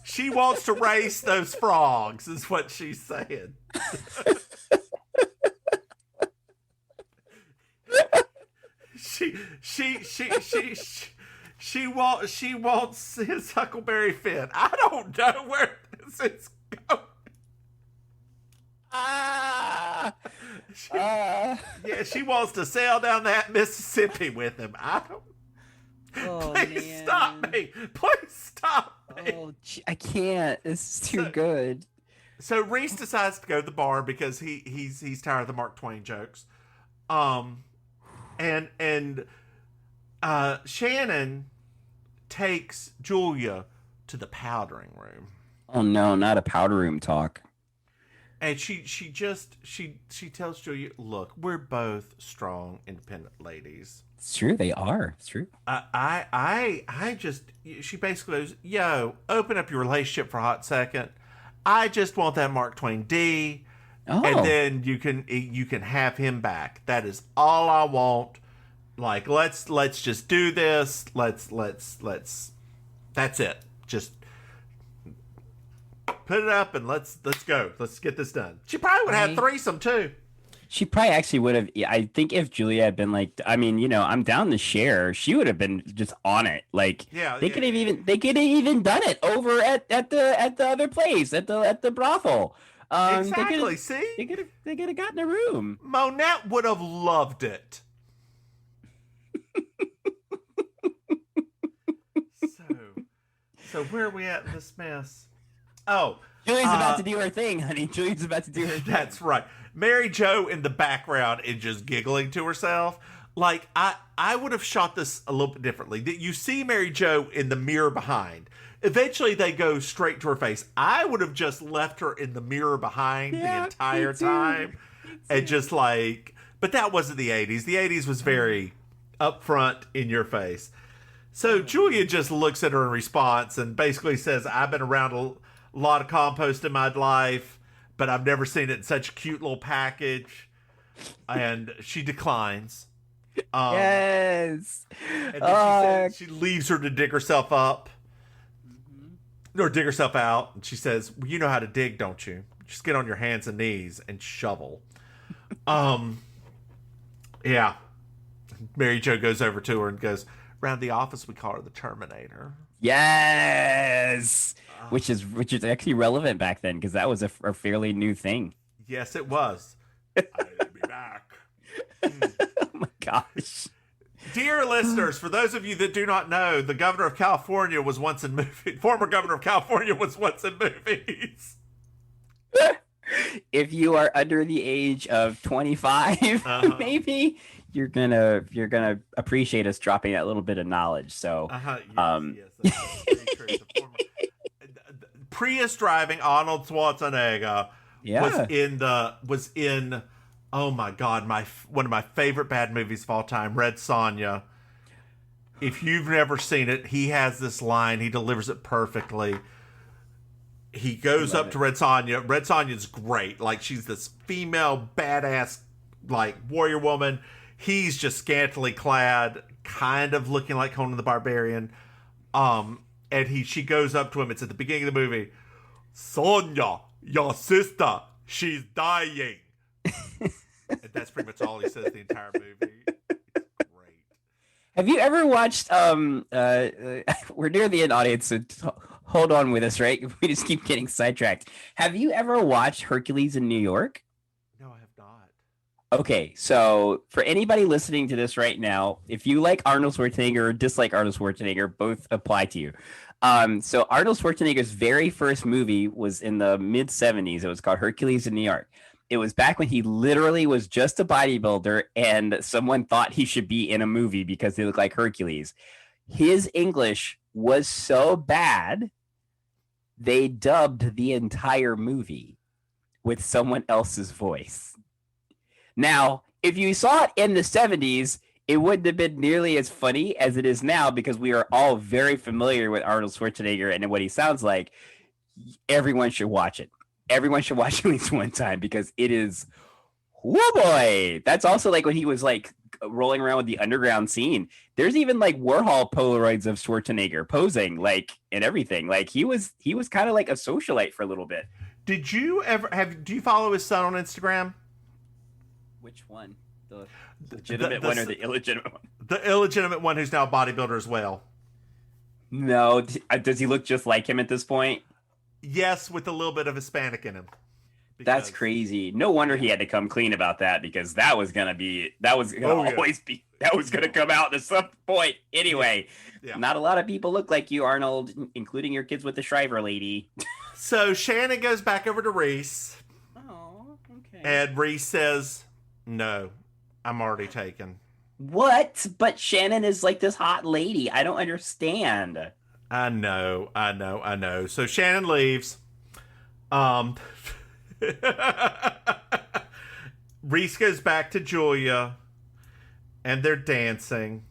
She wants to race those frogs, is what she's saying. She wants his Huckleberry Finn. I don't know where this is going. Yeah, she wants to sail down that Mississippi with him. I don't. Please stop me. Please stop me. Oh, I can't. This is too good. So Reese decides to go to the bar because he's tired of the Mark Twain jokes. And Shannon takes Julia to the powdering room. Oh no, not a powder room talk. And she tells Julia, "Look, we're both strong, independent ladies." It's true, they are. It's true. She basically goes, "Yo, open up your relationship for a hot second. I just want that Mark Twain D, and then you can have him back. That is all I want. Like, let's just do this. Let's that's it. Just put it up and let's go. Let's get this done. She probably would have had threesome too. She probably actually would have. I think if Julia had been like, I mean, I'm down to share, she would have been just on it. Like, they could have even done it over at the other place, at the brothel. Exactly. They could have gotten a room. Monette would have loved it. So where are we at in this mess? Oh, Julia's about to do her thing, honey. Julia's about to do her thing. That's right. Maryjo in the background and just giggling to herself. Like, I would have shot this a little bit differently. You see Maryjo in the mirror behind. Eventually, they go straight to her face. I would have just left her in the mirror behind the entire time. And just like... But that wasn't the 80s. The 80s was very upfront, in your face. So Julia just looks at her in response and basically says, I've been around a lot of compost in my life, but I've never seen it in such a cute little package. And she declines. Yes. And then she leaves her to dig herself up. Or dig herself out. And she says, well, you know how to dig, don't you? Just get on your hands and knees and shovel. Yeah. Maryjo goes over to her and goes, around the office we call her the Terminator. Yes. Which is actually relevant back then, because that was a fairly new thing. Yes, it was. I'll be back. Oh my gosh. Dear listeners, for those of you that do not know, the governor of California was once in movies. Former governor of California was once in movies. If you are under the age of 25, maybe you're gonna appreciate us dropping that little bit of knowledge. So, yes, that's very true. Prius driving Arnold Schwarzenegger was in oh my god, one of my favorite bad movies of all time, Red Sonja. If you've never seen it, he has this line. He delivers it perfectly. He goes up to Red Sonja. Red Sonja's great. Like, she's this female badass, like, warrior woman. He's just scantily clad, kind of looking like Conan the Barbarian. And she goes up to him. It's at the beginning of the movie. Sonja, your sister, she's dying. And that's pretty much all he says the entire movie. It's great. Have you ever watched? We're near the end, audience, so hold on with us, right? We just keep getting sidetracked. Have you ever watched Hercules in New York? No, I have not. Okay, so for anybody listening to this right now, if you like Arnold Schwarzenegger or dislike Arnold Schwarzenegger, both apply to you. So Arnold Schwarzenegger's very first movie was in the mid-'70s. It was called Hercules in New York. It was back when he literally was just a bodybuilder and someone thought he should be in a movie because he looked like Hercules. His English was so bad, they dubbed the entire movie with someone else's voice. Now, if you saw it in the 70s, it wouldn't have been nearly as funny as it is now because we are all very familiar with Arnold Schwarzenegger and what he sounds like. Everyone should watch it. Everyone should watch it at least one time because it is, whoa boy. That's also like when he was like rolling around with the underground scene. There's even like Warhol Polaroids of Schwarzenegger posing like and everything. Like he was kind of like a socialite for a little bit. Did you ever do you follow his son on Instagram? Which one? The legitimate one or the illegitimate one? The illegitimate one who's now a bodybuilder as well. No. Does he look just like him at this point? Yes, with a little bit of Hispanic in him. That's crazy. No wonder he had to come clean about that because that was gonna come out at some point anyway. Yeah. Not a lot of people look like you, Arnold, including your kids with the Shriver lady. So Shannon goes back over to Reese. Oh, okay. And Reese says, "No, I'm already taken." What? But Shannon is like this hot lady. I don't understand. I know. So Shannon leaves. Reese goes back to Julia, and they're dancing.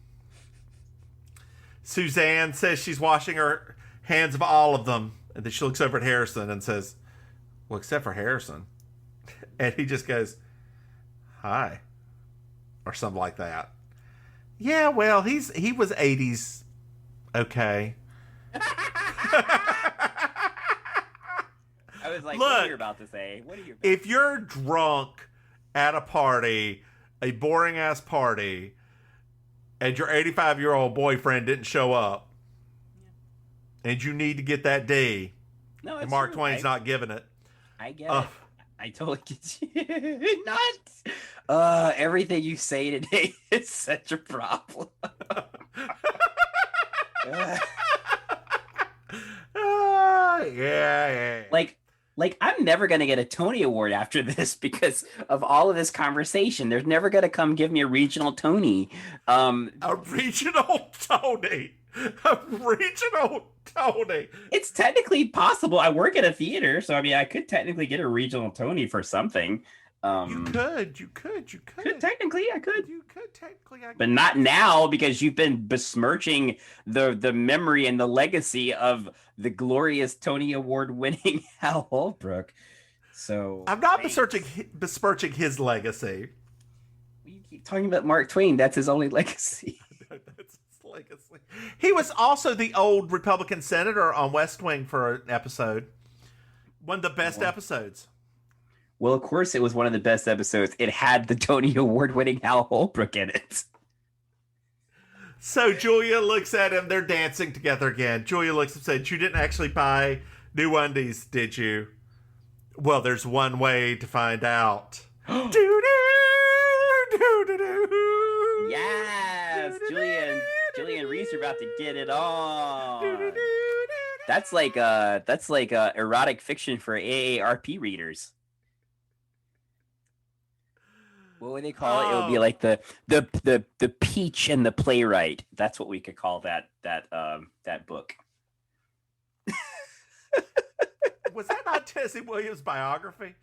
Suzanne says she's washing her hands of all of them, and then she looks over at Harrison and says, "Well, except for Harrison." And he just goes, "Hi," or something like that. Yeah, well, he was 80s. Okay. I was like, Look, what are you about to say? What are you? If you're drunk at a party, a boring ass party, and your 85-year-old boyfriend didn't show up, and you need to get that D, No, and Mark Twain's not giving it. I get it. I totally get you. Everything you say today is such a problem. Yeah. Like I'm never gonna get a Tony Award after this because of all of this conversation. They're never gonna come give me a regional Tony. A regional Tony. A regional Tony. It's technically possible. I work at a theater, so I mean, I could technically get a regional Tony for something. You could. Technically, I could. You could technically. But not now because you've been besmirching the memory and the legacy of the glorious Tony Award winning Hal Holbrook. So I'm not besmirching his legacy. You keep talking about Mark Twain. That's his only legacy. That's his legacy. He was also the old Republican senator on West Wing for an episode. One of the best episodes. Well, of course, it was one of the best episodes. It had the Tony Award-winning Hal Holbrook in it. So Julia looks at him. They're dancing together again. Julia looks and said, "You didn't actually buy new undies, did you?" Well, there's one way to find out. Yes, Julia and Reese are about to get it on. That's like erotic fiction for AARP readers. What would they call it? It would be like the Peach and the Playwright. That's what we could call that book. Was that not Tennessee Williams' biography?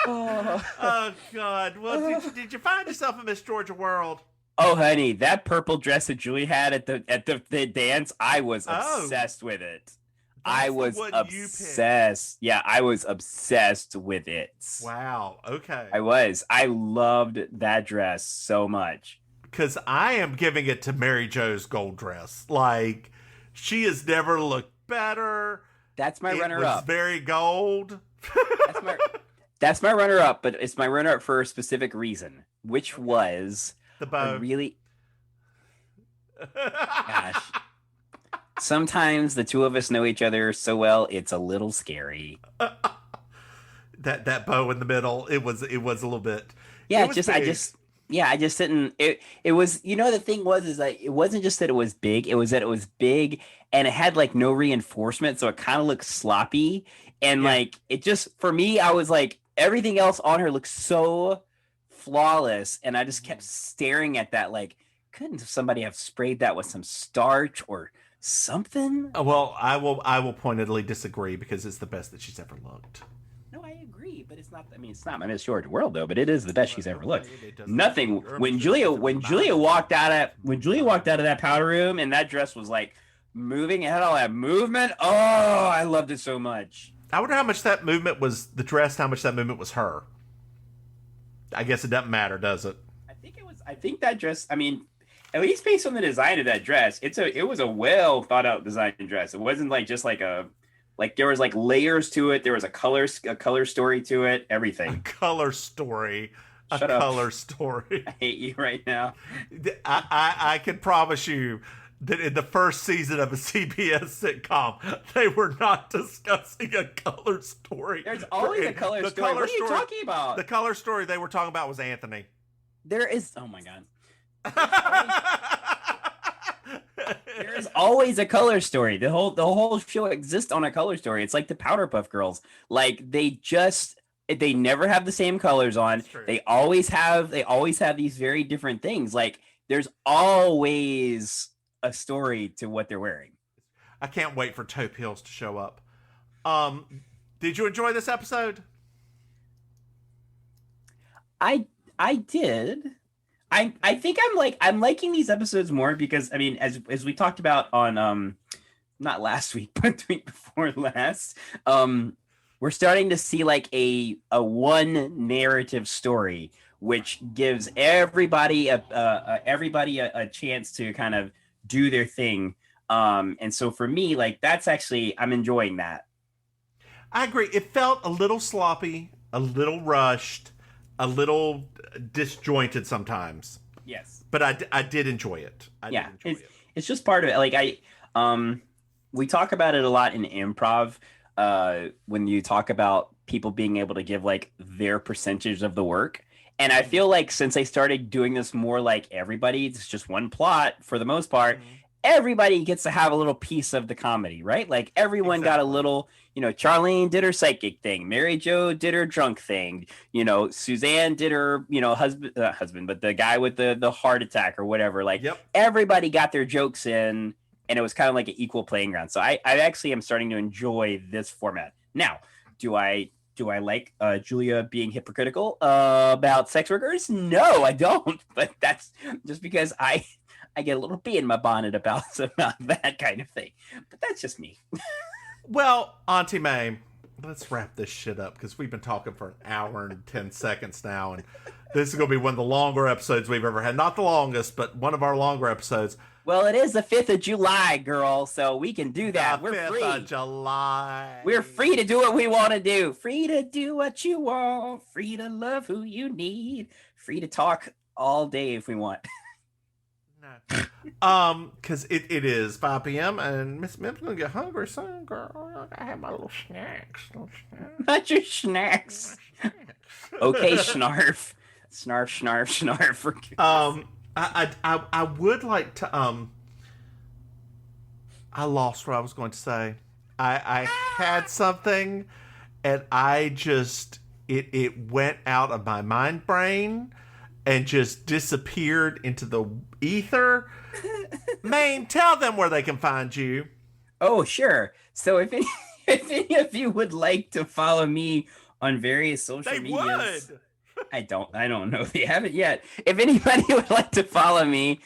Oh God! Well, did you find yourself in Miss Georgia World? Oh, honey, that purple dress that Julie had at the dance, I was obsessed with it. I was obsessed. Yeah, I was obsessed with it. Wow. Okay. I loved that dress so much. Because I am giving it to Maryjo's gold dress. Like, she has never looked better. That's my runner-up. It's very gold. That's my runner-up, but it's my runner-up for a specific reason, which was the bow. Gosh. Sometimes the two of us know each other so well, it's a little scary. That bow in the middle, it was a little bit. Yeah, I just didn't. It was, the thing was like, it wasn't just that it was big. It was that it was big and it had like no reinforcement, so it kind of looked sloppy. And like it just, for me, I was like, everything else on her looked so flawless, and I just kept staring at that. Like, couldn't somebody have sprayed that with some starch or something? Well, I will pointedly disagree because it's the best that she's ever looked. No, I agree, but it's not. I mean, it's not my Miss Georgia World though, but it is the best she's ever looked. Nothing. When Julia walked out of that powder room and that dress was like moving, it had all that movement. Oh, I loved it so much. I wonder how much that movement was the dress, how much that movement was her. I guess it doesn't matter, does it? I think that dress, I mean, at least based on the design of that dress, it was a well thought out design dress. It wasn't like just like there was like layers to it. There was a color story to it. Everything. A color story. Shut up. Color story. I hate you right now. I can promise you that in the first season of a CBS sitcom, they were not discussing a color story. There's always a color story. What are you talking about? The color story they were talking about was Anthony. There is. Oh my God. There is always a color story. The whole show exists on a color story. It's like the Powderpuff Girls. Like they never have the same colors on. They always have these very different things. Like there's always a story to what they're wearing. I can't wait for Taupe Hills to show up. Did you enjoy this episode? I did. I think I'm liking these episodes more because I mean as we talked about on not last week but the week before last, we're starting to see like a one narrative story, which gives everybody a chance to kind of do their thing. And so for me, like that's actually, I'm enjoying that. I agree. It felt a little sloppy, a little rushed, a little disjointed sometimes. Yes. But I did enjoy it. It's just part of it. Like we talk about it a lot in improv when you talk about people being able to give like their percentage of the work. And I feel like since they started doing this more like everybody, it's just one plot for the most part. Everybody gets to have a little piece of the comedy, right? Like everyone got a little, Charlene did her psychic thing. Maryjo did her drunk thing. Suzanne did her, husband, but the guy with the heart attack or whatever. Like everybody got their jokes in, and it was kind of like an equal playing ground. So I actually am starting to enjoy this format. Now, do I like Julia being hypocritical about sex workers? No, I don't. But that's just because I get a little bee in my bonnet about that kind of thing. But that's just me. Well, Auntie Maim, let's wrap this shit up because we've been talking for an hour and 10 seconds now. And this is going to be one of the longer episodes we've ever had. Not the longest, but one of our longer episodes. Well, it is the 5th of July, girl, so we can do that. We're free. 5th of July. We're free to do what we want to do. Free to do what you want. Free to love who you need. Free to talk all day if we want. Because it is 5 p.m. and Miss Mims gonna get hungry soon, girl. I have my little snacks. Not your snacks. Okay, snarf. Snarf. I would like to I lost what I was going to say. I had something and I just it went out of my mind brain and just disappeared into the ether. Maim, tell them where they can find you. Oh, sure. So if any of you would like to follow me on various social medias, I don't know if they haven't yet. If anybody would like to follow me,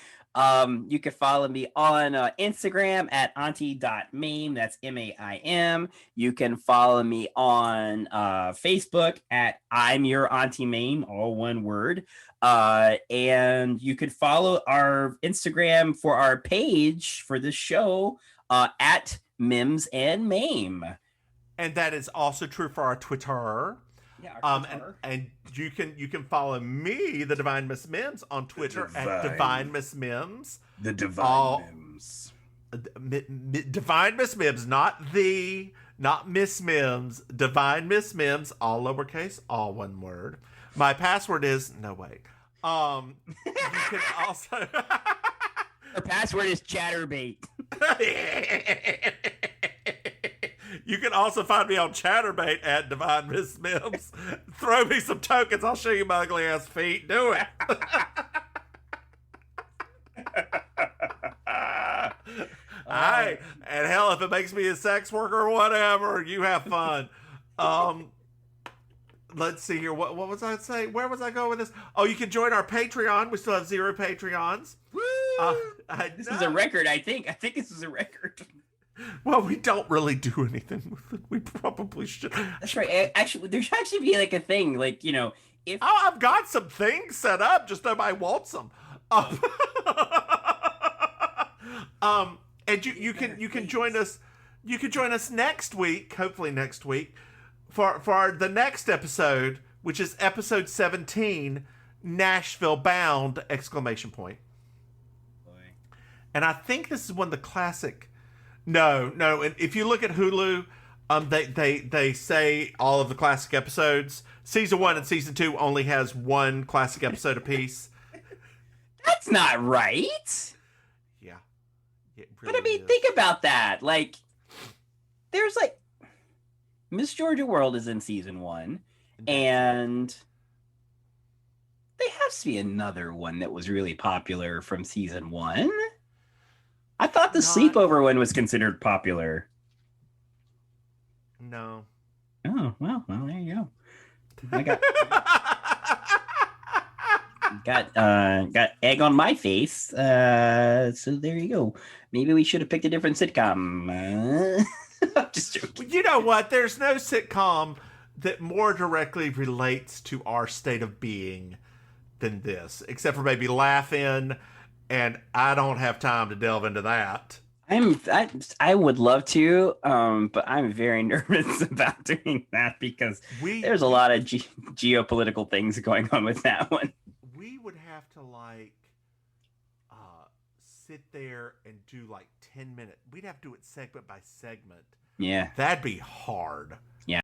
you can follow me on Instagram at auntie.maim. That's MAIM. You can follow me on Facebook at I'm Your Auntie Maim, all one word. And you could follow our Instagram for our page for this show at Mims and Maim. And that is also true for our Twitter. Yeah, our Twitter. And you can follow me, the Divine Miss Mims, on Twitter at Divine Miss Mims. The Divine Mims. Divine Miss Mims, not Miss Mims. Divine Miss Mims, all lowercase, all one word. My password is you can also. Her password is Chatterbait. You can also find me on Chatterbait at Divine Miss Mims. Throw me some tokens. I'll show you my ugly ass feet. Do it. Alright. And hell, if it makes me a sex worker or whatever, you have fun. Let's see here. What was I saying? Where was I going with this? Oh, you can join our Patreon. We still have 0 Patreons. Woo! This is a record, I think. I think this is a record. Well, we don't really do anything with it. We probably should. That's right. Actually, there should actually be like a thing, like, if... Oh, I've got some things set up, just nobody wants them. And you can join us. You can join us next week, hopefully next week, for the next episode, which is episode 17, Nashville Bound! ! Boy. And I think this is one of the classic. No. And if you look at Hulu, they say all of the classic episodes. Season 1 and season 2 only has one classic episode apiece. That's not right. Yeah. Really, but I mean, think about that. Like, there's like Miss Georgia World is in season 1, and there has to be another one that was really popular from season 1. I thought the sleepover one was considered popular. No. Oh, well, there you go. I got egg on my face. So there you go. Maybe we should have picked a different sitcom. Just joking. know what? There's no sitcom that more directly relates to our state of being than this, except for maybe Laugh-In, and I don't have time to delve into that. I would love to, but I'm very nervous about doing that because there's a lot of geopolitical things going on with that one. We would have to sit there and do 10 minutes. We'd have to do it segment by segment. Yeah, That'd be hard.